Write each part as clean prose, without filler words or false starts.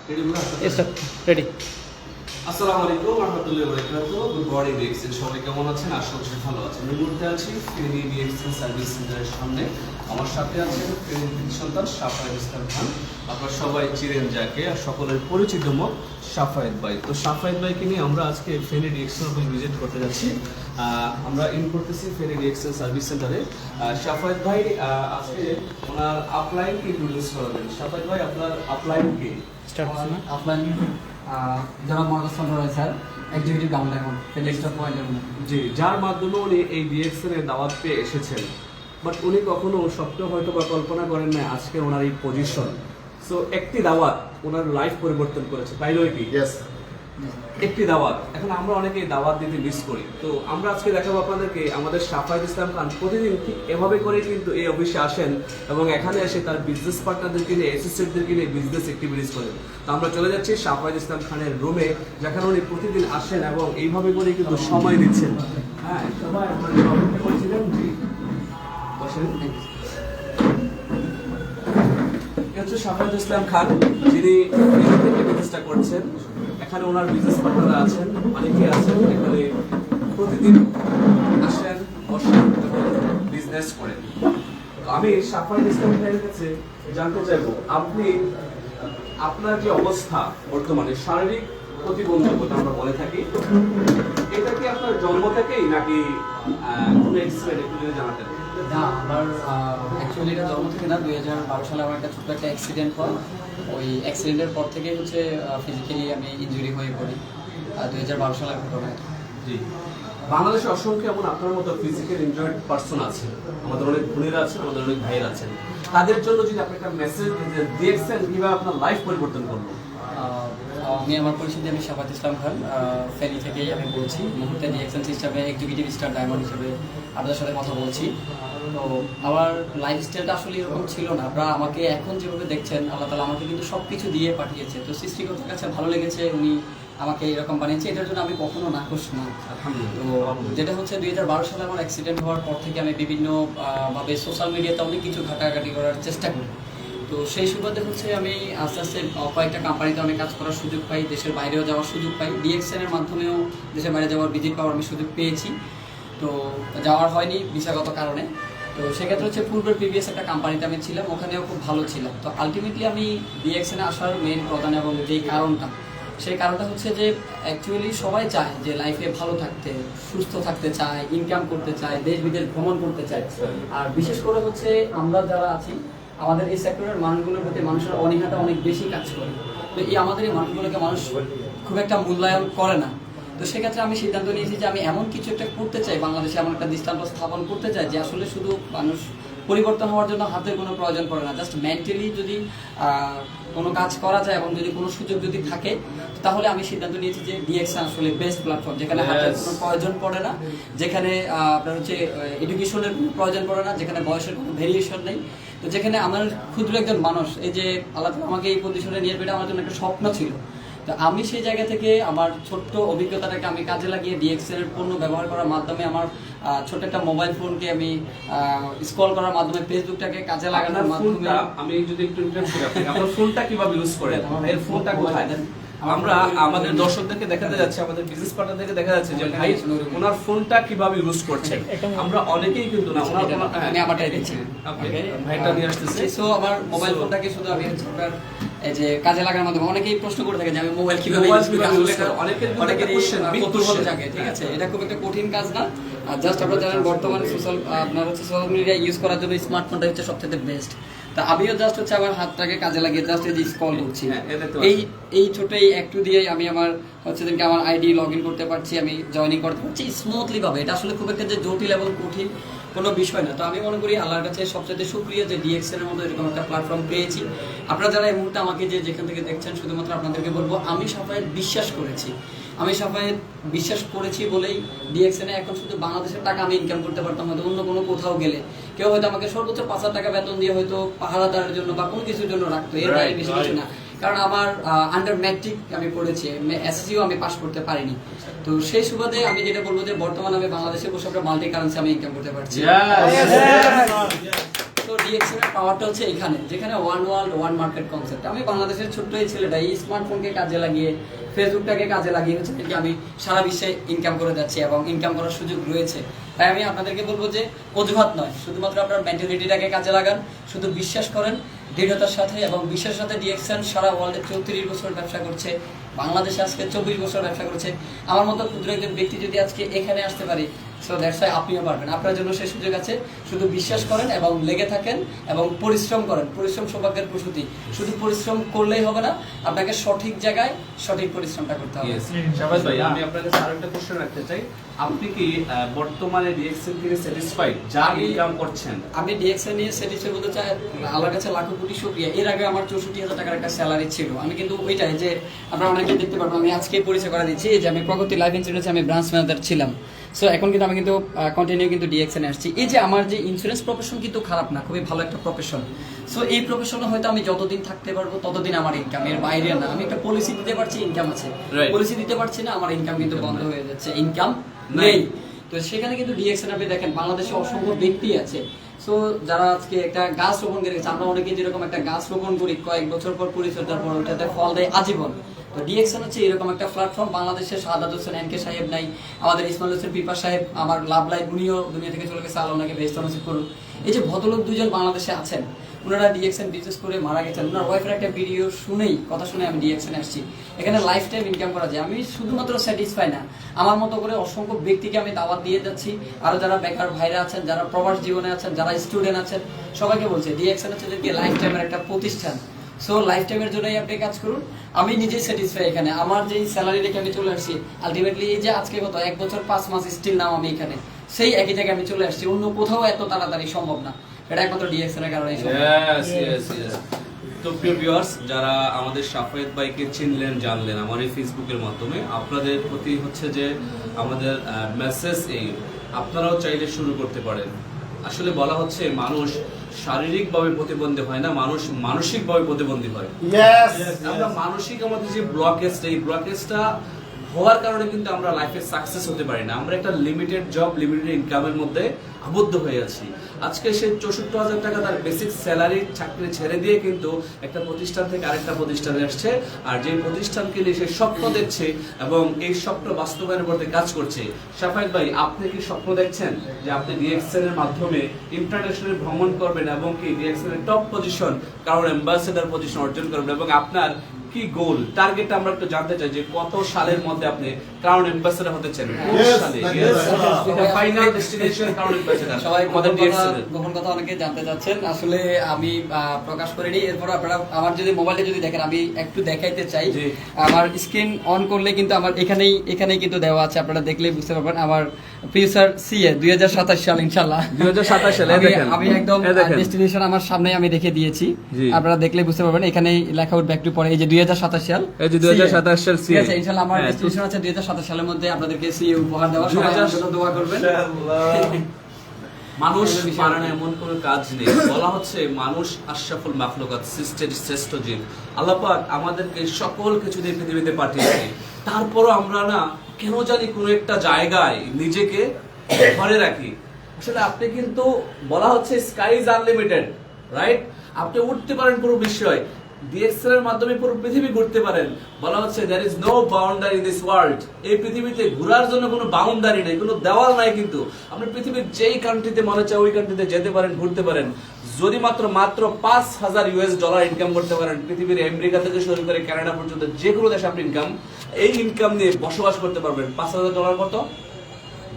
Ready. আসসালামু আলাইকুম ওয়া রাহমাতুল্লাহি ওয়া বারাকাতুহু। গুড মর্নিং ডিএক্সএল, সবাই কেমন আছেন? আশা করি ভালো আছেন। এই মুহূর্তে আছি ফেনী ডিএক্সএল সার্ভিস সেন্টারের সামনে। আমার সাথে আছেন ফেনীর কৃতি সন্তান সাফায়েত ইসলাম খান। আপনারা সবাই চিনেন যাকে, আর সকলের পরিচিত মুখ সাফায়েত ভাই। তো সাফায়েত ভাইকে নিয়ে আমরা আজকে ফেনী ডিএক্সএল ভিজিট করতে যাচ্ছি। আমরা ইন করতেছি ফেনী ডিএক্সএল সার্ভিস সেন্টারে। সাফায়েত ভাই আজকে ওনার আপলাইনকে ইন্ট্রোডিউস করবেন। সাফায়েত ভাই, আপনার আপলাইন কি? আপনার যারা মহারাষ্ট্র রয়েছে স্যার এক্সিকিউটিভ ডাউন এখন ফেলিক্সটা পয়েন্টের মধ্যে জি, যার মাধ্যমে উনি এই ডিএক্সএল এর দাওয়াত পেয়ে এসেছেন, বাট উনি কখনো স্বপ্ন হয়তো বা কল্পনা করেন না আজকে ওনার এই পজিশন। সো একটি দাওয়াত ওনার লাইফ পরিবর্তন করেছে, তাই নয় কি? একটি দাওয়াত। এখন আমরা অনেকেই দাওয়াত দিতে মিস করি। তো আমরা আজকে দেখাবো আপনাদেরকে আমাদের সাফায়েত ইসলাম খান প্রতিদিন ঠিক এভাবে করে কিন্তু এই অফিসে আসেন এবং এখানে এসে তার বিজনেস পার্টনারদেরকে নিয়ে, অ্যাসিস্ট্যান্টদেরকে নিয়ে বিজনেস অ্যাক্টিভিটিস করেন। তো আমরা চলে যাচ্ছি সাফায়েত ইসলাম খানের রুমে, যেখানে উনি প্রতিদিন আসেন এবং এইভাবে করে কিন্তু সময় দিচ্ছেন। হ্যাঁ, সবাই আপনারা অপেক্ষা করছিলেন। জি, বসেন। হচ্ছে সাফায়েত ইসলাম খান, যিনি বিজনেসটা করছেন। এখানে ওনার বিজনেস পার্টনার আছেন, অনেকে আছেন। এখানে প্রতিদিন আসেন, বসেন এবং বিজনেস করেন। তো আমি সাফায়েত ইসলাম খানের কাছে জানতে চাইবো, আপনি আপনার যে অবস্থা বর্তমানে, শারীরিক প্রতিবন্ধকতা আমরা বলে থাকি, এটা কি আপনার জন্ম থেকেই নাকি কোনো এক্সিডেন্ট, একটু যদি জানাতেন? না, আমার অ্যাকচুয়ালি এটা জন্ম থেকে না, 2012 সালে আমার একটা ছোট্ট একটা অ্যাক্সিডেন্ট হয়। ওই অ্যাক্সিডেন্টের পর থেকেই হচ্ছে ফিজিক্যালি আমি ইনজুরি হয়ে পড়ি 2012 সালের ঘটনায়। জি, বাংলাদেশে অসংখ্য এমন আপনার মতো ফিজিক্যাল ইনজয়েড পার্সন আছে। আমাদের অনেক বোনেরা আছেন, আমাদের অনেক ভাইয়েরা আছেন। তাদের জন্য যদি আপনি একটা মেসেজ দিয়েছেন, কিভাবে আপনার লাইফ পরিবর্তন করলো? আমি আমার পরিচিতি, আমি সাফায়েত ইসলাম খান, ফেনী থেকেই আমি বলছি। মুহূর্তে ডিএক্সএল সিস্টেমে এক্সিকিউটিভ স্টার ডায়মন্ড হিসেবে আপনাদের সাথে কথা বলছি। তো আমার লাইফস্টাইলটা আসলে এরকম ছিল না। আপনারা আমাকে এখন যেভাবে দেখছেন, আল্লাহ তাআলা আমাকে কিন্তু সব কিছু দিয়ে পাঠিয়েছে। তো সৃষ্টিকর্তার কাছে ভালো লেগেছে, উনি আমাকে এরকম বানিয়েছে, এটার জন্য আমি কখনো নাখোশ না। তো যেটা হচ্ছে 2012 সালে আমার অ্যাক্সিডেন্ট হওয়ার পর থেকে আমি বিভিন্ন ভাবে সোশ্যাল মিডিয়াতে অনেক কিছু ঘাটাঘাটি করার চেষ্টা করি। তো সেই সুবাদে হচ্ছে আমি আস্তে আস্তে কয়েকটা কোম্পানিতে অনেক কাজ করার সুযোগ পাই, দেশের বাইরেও যাওয়ার সুযোগ পাই। ডিএক্সএল এর মাধ্যমেও দেশের বাইরে যাওয়ার ভিজিট পাওয়ার আমি সুযোগ পেয়েছি। তো যাওয়ার হয়নি ভিসাগত কারণে। তো সেক্ষেত্রে হচ্ছে পূর্বের প্রিভিয়াস একটা কোম্পানিতে আমি ছিলাম, ওখানেও খুব ভালো ছিলাম। তো আলটিমেটলি আমি ডিএক্সএল আসার মেইন প্রধান এবং যেই কারণটা, সেই কারণটা হচ্ছে যে অ্যাকচুয়ালি সবাই চায় যে লাইফে ভালো থাকতে, সুস্থ থাকতে চায়, ইনকাম করতে চায়, দেশ বিদেশ ভ্রমণ করতে চায়। আর বিশেষ করে হচ্ছে আমরা যারা আছি, আমাদের এই সেক্টরের মানুষগুলোর প্রতি মানুষের অনীহাটা অনেক বেশি কাজ করে। তো এই আমাদের এই মানুষগুলোকে মানুষ খুব একটা মূল্যায়ন করে না। তো সেক্ষেত্রে আমি সিদ্ধান্ত নিয়েছি যে আমি এমন কিছু একটা করতে চাই, বাংলাদেশে এমন একটা দৃষ্টান্ত স্থাপন করতে চাই যে আসলে শুধু মানুষ পরিবর্তন হওয়ার জন্য হাতের কোনো প্রয়োজন পড়ে না। জাস্ট মেন্টালি যদি কোনো কাজ করা যায় এবং যদি কোনো সুযোগ যদি থাকে, তাহলে আমি সিদ্ধান্ত নিয়েছি যে ডিএক্সএল আসলে বেস্ট প্ল্যাটফর্ম, যেখানে হাতের কোনো প্রয়োজন পড়ে না, যেখানে আপনার হচ্ছে এডুকেশনের কোনো প্রয়োজন পড়ে না, যেখানে বয়সের কোনো ভেরিয়েশন নেই। তো যেখানে আমার ক্ষুদ্র একজন মানুষ, এই যে আল্লাহ তাআলা আমাকে এই পজিশনে নিয়ে পেটা আমার জন্য একটা স্বপ্ন ছিল। তো আমি সেই জায়গা থেকে আমার ছোট্ট অভিজ্ঞতাটাকে আমি কাজে লাগিয়ে ডিএক্সএল এর পণ্য ব্যবহার করার মাধ্যমে আমার ছোট্ট একটা মোবাইল ফোনকে আমি স্ক্রল করার মাধ্যমে, ফেসবুকটাকে কাজে লাগানোর মাধ্যমে, আমি যদি একটু ইন্টারেস্ট করি, আপনার ফোনটা কিভাবে ইউজ করেন? এর ফোনটা কোথায়? আমরা আমাদের দর্শকদেরকে দেখাতে যাচ্ছি, আমাদের বিজনেস পার্টনারদেরকে দেখা যাচ্ছে যে ভাই ওনার ফোনটা কিভাবে ইউজ করছেন। আমরা অনেকেই কিন্তু না, ওনার আমি আমারটাই দিচ্ছি, ভাইটা নিয়ে আসতেছি। সো আমার মোবাইল ফোনটাকে শুধু আমি হচ্ছে আপনার এই যে কাজে লাগানোর মাধ্যমে, অনেকেই প্রশ্ন করে থাকে যে আমি মোবাইল কিভাবে ইউজ করি, অনেকের কৌতূহল জাগে। ঠিক আছে, এটা খুব একটা কঠিন কাজ না। আর জাস্ট আপনারা জানেন বর্তমানে আপনার হচ্ছে সোশ্যাল মিডিয়া ইউজ করার জন্য স্মার্টফোনটা হচ্ছে সবচেয়ে বেস্ট। তা আমিও জাস্ট হচ্ছে আমার হাতটাকে কাজে লাগিয়ে জাস্ট এই যে স্ক্রল করছি, এই ছোট এই একটু দিয়েই আমি আমার হচ্ছে দিনকে আমার আইডি লগ ইন করতে পারছি, আমি জয়েনিং করতে পারছি স্মুথলি ভাবে। এটা আসলে খুব একটা যে জটিল এবং কঠিন কোনো বিষয় না। তো আমি মনে করি আল্লাহর কাছে সবচেয়ে শুকরিয়া যে ডিএক্সএল এর মতো এরকম একটা প্ল্যাটফর্ম পেয়েছি। আপনারা যারা এই মুহূর্তে আমাকে যেখান থেকে দেখছেন, শুধুমাত্র আপনাদেরকে বলবো আমি সাফায়েত বিশ্বাস করেছি। আমি সাফায়েত বিশ্বাস করেছি বলেই ডিএক্সএল এ এখন শুধু বাংলাদেশের টাকা আমি ইনকাম করতে পারতাম, হয়তো অন্য কোনো কোথাও গেলে কেউ হয়তো আমাকে সর্বোচ্চ 5,000 টাকা বেতন দিয়ে হয়তো পাহারাদারের জন্য বা কোনো কিছুর জন্য রাখতো, এর বাইরে বেশি কিছু না। কারণ আমার আন্ডার ম্যাট্রিক আমি পড়েছি, এসএসসিও আমি পাস করতে পারিনি। তো সেই সুবাদে আমি যেটা বলবো যে বর্তমানে আমি বাংলাদেশে বসে একটা মাল্টি কারেন্সি আমি ইনকাম করতে পারছি। তো ডিএক্সএন এর পাওয়ারটা হচ্ছে এখানে, যেখানে one world one market concept. আমি বাংলাদেশের ছোট্ট এই ছেলেটা এই স্মার্টফোনকে কাজে লাগিয়ে, ফেসবুকটাকে কাজে লাগিয়ে হচ্ছে কি আমি সারা বিশ্বে ইনকাম করে যাচ্ছি এবং ইনকাম করার সুযোগ রয়েছে। তাই আমি আপনাদেরকে বলবো যে অজুহাত নয়, শুধুমাত্র আপনার মেন্টালিটিটাকে কাজে লাগান, শুধু বিশ্বাস করেন দৃঢ়তার সাথে এবং বিশ্বাসের সাথে। ডিএক্সএন সারা ওয়ার্ল্ডে 34 বছর ব্যবসা করছে, বাংলাদেশে আজকে 24 বছর ব্যবসা করছে। আমার মতো ক্ষুদ্র একজন ব্যক্তি যদি আজকে এখানে আসতে পারি, সো দ্যাটস ওয়াই আপনিও পারবেন। আপনার জন্য সেই সুযোগ আছে, শুধু বিশ্বাস করেন এবং লেগে থাকেন এবং পরিশ্রম করেন। পরিশ্রম সৌভাগ্যের প্রসূতি। শুধু পরিশ্রম করলেই হবে না, আপনাকে সঠিক জায়গায় সঠিক পরিশ্রমটা করতে হবে। শাহবাজ ভাই, আমি আপনার কাছে আরেকটা কোশ্চেন রাখতে চাই। আপনি কি বর্তমানে ডিএক্সএন থেকে স্যাটিসফাইড যা ইনকাম করছেন? আমি ডিএক্সএন নিয়ে স্যাটিসফাই বলতে চাই, আল্লাহর কাছে লাখো কোটি শুকরিয়া। এর আগে আমার 64,000 টাকার একটা স্যালারি ছিল। আমি কিন্তু ওইটাই যে আপনারা অনেকে দেখতে পারবেন, আমি আজকে পরিচয় করে দিচ্ছি যে আমি প্রগতি লাইফ ইন্স্যুরেন্সে আমি ব্রাঞ্চ ম্যানেজার ছিলাম। সো এখন কিন্তু আমি কিন্তু কন্টিনিউ কিন্তু ডিএক্সএন আসছি। এই যে আমার যে ইন্স্যুরেন্স প্রফেশন কিন্তু খারাপ না, খুবই ভালো একটা প্রফেশন। সো এই প্রফেশনে হয়তো আমি যতদিন থাকতে পারবো ততদিন আমার ইনকাম, এর বাইরে না। আমি একটা পলিসি দিতে পারছি, ইনকাম আছে। পলিসি দিতে পারছি না, আমার ইনকাম কিন্তু বন্ধ হয়ে যাচ্ছে, ইনকাম নেই। তো সেখানে কিন্তু ডিএক্সএন আপনি দেখেন বাংলাদেশে অসংখ্য ব্যক্তি আছে। সো যারা আজকে একটা গাছ রোপণ করে গেছে, আমরা অনেকে যেরকম একটা গাছ রোপণ করি কয়েক বছর পর পরিচর্যার পর ওটাতে ফল দেয় আজীবন। তো ডিএক্সএন হচ্ছে এরকম একটা প্ল্যাটফর্ম। বাংলাদেশের শাহাদাত হোসেন এনকে সাহেব নাই, আমাদের ইসমাইল হোসেন পিপার সাহেব, আমার লাভ লাইফ, উনিও দুনিয়া থেকে চলে গেছে, আল্লাহ ওনাকে বেহেশত নসিব করুন। এই যে ভদ্রলোক দুজন বাংলাদেশে আছেন, ওনারা ডিএক্সএন বিজনেস করে মারা গেছেন। ওনার ওয়াইফের একটা ভিডিও শুনেই, কথা শুনে আমি ডিএক্সএন আসছি। এখানে লাইফ টাইম ইনকাম করা যায়। আমি শুধুমাত্র স্যাটিসফাই না, আমার মতো করে অসংখ্য ব্যক্তিকে আমি দাওয়াত দিয়ে যাচ্ছি। আরো যারা বেকার ভাইরা আছেন, যারা প্রবাস জীবনে আছেন, যারা স্টুডেন্ট আছেন, সবাইকে বলছি ডিএক্সএন হচ্ছে যে লাইফ টাইমের একটা প্রতিষ্ঠান। সো লাইফ টাইমের জন্যই আপনি কাজ করুন। আমি নিজেই স্যাটিসফাই এখানে। আমার যেই স্যালারি রেখে আমি চলে আসছি, আলটিমেটলি এই যে আজকে কত 1 বছর 5 মাস স্টিল নাও আমি এখানে, সেই একই জায়গায় আমি চলে আসছি। অন্য কোথাও এত তাড়াতাড়ি সম্ভব না, এটা একমাত্র ডিএক্সএন এর কারণে সম্ভব। তো প্রিয় ভিউয়ার্স, যারা আমাদের শাফায়েত ভাইকে চিনলেন জানলেন আমার এই ফেসবুকের মাধ্যমে, আপনাদের প্রতি হচ্ছে যে আমাদের মেসেজ এই, আপনারাও চাইলে শুরু করতে পারেন। আসলে বলা হচ্ছে মানুষ শারীরিকভাবে প্রতিবন্ধী হয় না, মানুষ মানসিকভাবে প্রতিবন্ধী হয়। আমরা মানসিক আমাদের যে ব্লকেজটা, এই ব্লকেজটা হওয়ার কারণে কিন্তু আমরা লাইফে সাকসেস হতে পারি না। আমরা একটা লিমিটেড জব, লিমিটেড ইনকামের মধ্যে আবদ্ধ হয়ে আছি। আজকে সে 64,000 টাকা তার বেসিক স্যালারি চাকরি ছেড়ে দিয়ে কিন্তু একটা প্রতিষ্ঠান থেকে আরেকটা প্রতিষ্ঠানে আসছে, আর যে প্রতিষ্ঠানকে নিয়ে সে স্বপ্ন দেখছে এবং এই স্বপ্ন বাস্তবায়নের করতে কাজ করছে। শাফায়েত ভাই, আপনি কি স্বপ্ন দেখছেন যে আপনি ডিএক্সএন এর মাধ্যমে ইন্টারন্যাশনাল ভ্রমণ করবেন এবং কি ডিএক্সএন এর টপ পজিশন, কারণ অ্যাম্বাসেডর পজিশন অর্জন করবেন, এবং আপনার কি গোল, টার্গেট আমরা একটু জানতে চাই যে কত সালের মধ্যে আপনি ক্রাউন অ্যাম্বাসেডর হতে চান? কোন সালে ফাইনাল ডেস্টিনেশন ক্রাউন অ্যাম্বাসেডর? সবাই গোপন কথা অনেকে জানতে চাচ্ছেন, আসলে আমি প্রকাশ করিনি। এরপর আপনারা আমার যদি মোবাইলে যদি দেখেন, আমি একটু দেখাইতে চাই। আমার স্ক্রিন অন করলে কিন্তু আমার এখানেই কিন্তু দেওয়া আছে, আপনারা দেখলেই বুঝতে পারবেন। আমার ফিউচার সিএ 2027 সাল, ইনশাআল্লাহ 2027 সালে আমি একদম ডেস্টিনেশন আমার সামনে আমি রেখে দিয়েছি, আপনারা দেখলেই বুঝতে পারবেন। এখানেই লেখা উঠবে একটু পরে, এই যে 2027 সাল, এই যে 2027 সাল সিএ, ঠিক আছে। ইনশাআল্লাহ আমার ডেস্টিনেশন আছে 2027 সালের মধ্যে আপনাদেরকে সিএ উপহার দেওয়া। সবাই আমার জন্য দোয়া করবেন। মানুষ পারে না এমন কোনো কাজ নেই। বলা হচ্ছে মানুষ আশরাফুল মাখলুকাত, সৃষ্টির শ্রেষ্ঠ জীব। আল্লাহ পাক আমাদেরকে সকল কিছু দিয়ে পৃথিবীতে পাঠিয়েছে, তারপরও আমরা না কেন জানি কোনো একটা জায়গায় নিজেকে ধরে রাখি। আসলে আপনি কিন্তু বলা হচ্ছে স্কাই ইজ আনলিমিটেড, রাইট? আপনি উঠতে পারেন পুরো বিষয়, ডিএক্সএন এর মাধ্যমে পুরো পৃথিবী ঘুরতে পারেন। বলা হচ্ছে there is no boundary in this world, এই পৃথিবীতে ঘোরার জন্য কোনো বাউন্ডারি নেই, কোনো দেওয়াল নাই। কিন্তু আপনি পৃথিবীর যেই কান্ট্রিতে মনে চায় ওই কান্ট্রিতে যেতে পারেন, ঘুরতে পারেন। যদি মাত্র $5,000 ইনকাম করতে পারেন, পৃথিবীর আমেরিকা থেকে শুরু করে কানাডা পর্যন্ত যে কোনো দেশে আপনি এই ইনকাম নিয়ে বসবাস করতে পারবেন। $5,000 কত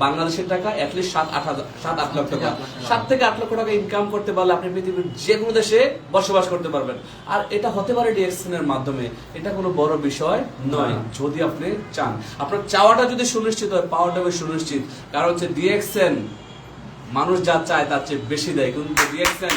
বাংলাদেশের টাকা? অ্যাটলিস্ট 7-8 লাখ টাকা। 7 থেকে 8 লক্ষ টাকা ইনকাম করতে পারলে আপনি পৃথিবীর যে কোনো দেশে বসবাস করতে পারবেন। আর এটা হতে পারে ডিএক্সএন এর মাধ্যমে। এটা কোনো বড় বিষয় নয় যদি আপনি চান। আপনার চাওয়াটা যদি সুনিশ্চিত হয়, পাওয়াটা সুনিশ্চিত। কারণ হচ্ছে ডিএক্সএন মানুষ যা চায় তার চেয়ে বেশি দেয়, কিন্তু ডিএক্সএন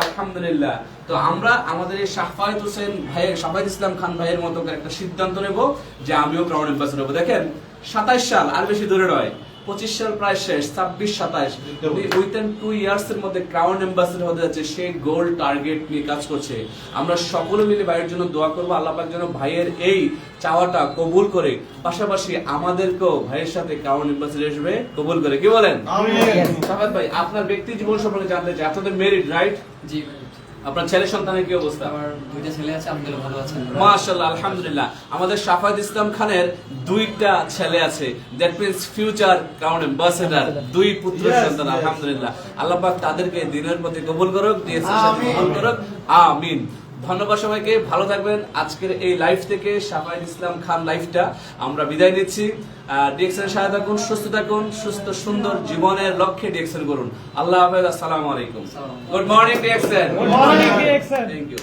আলহামদুলিল্লাহ। তো আমরা আমাদের এই শাফায়েত হোসেন ভাইয়ের, শাফায়েত ইসলাম খান ভাইয়ের মতো একটা সিদ্ধান্ত নেব যে আমিও ক্রাউন অ্যাম্বাসেডর হবো। দেখেন 27 সাল আর বেশি দূরে নয়, 25 সাল প্রায় শেষ, 26-27 উনি উইথিন 2 ইয়ার্স এর মধ্যে ক্রাউন অ্যাম্বাসেডর হতে যাচ্ছে। সেই গোল টার্গেট নিয়ে কাজ করছে। আমরা সকলে মিলে ভাইয়ের জন্য দোয়া করবো, আল্লাহ পাক যেন ভাইয়ের এই চাওয়াটা কবুল করে, পাশাপাশি আমাদেরকেও ভাইয়ের সাথে ক্রাউন অ্যাম্বাসেডর হিসেবে কবুল করে। কি বলেন? সাফাত ভাই, আপনার ব্যক্তি জীবন সম্পর্কে জানতে চাই। আপনাদের মেরিড, রাইট? জি, আপনার ছেলে সন্তানের কি অবস্থা? আমার 2টা ছেলে আছে, আলহামদুলিল্লাহ ভালো আছেন। মাশাআল্লাহ, আলহামদুলিল্লাহ। আমাদের শাফাত ইসলাম খানের 2টা ছেলে আছে, that means future crown ambassador, 2 পুত্র সন্তান। আলহামদুলিল্লাহ, আল্লাহ পাক তাদেরকে দিনের প্রতি কবুল করুক, ডিএক্সের সাথে কবুল করুক, আমিন। ধন্যবাদ সবাইকে, ভালো থাকবেন। আজকের এই লাইভ থেকে শাফাত ইসলাম খান লাইভটা আমরা বিদায় নিচ্ছি। ডিএক্সের সাথে থাকুন, সুস্থ থাকুন, সুস্থ সুন্দর জীবনের লক্ষ্যে ডিএক্সেন করুন। আল্লাহ হাফেজ, আসসালামু আলাইকুম। Good morning DXN. Good morning, DXN. Thank you.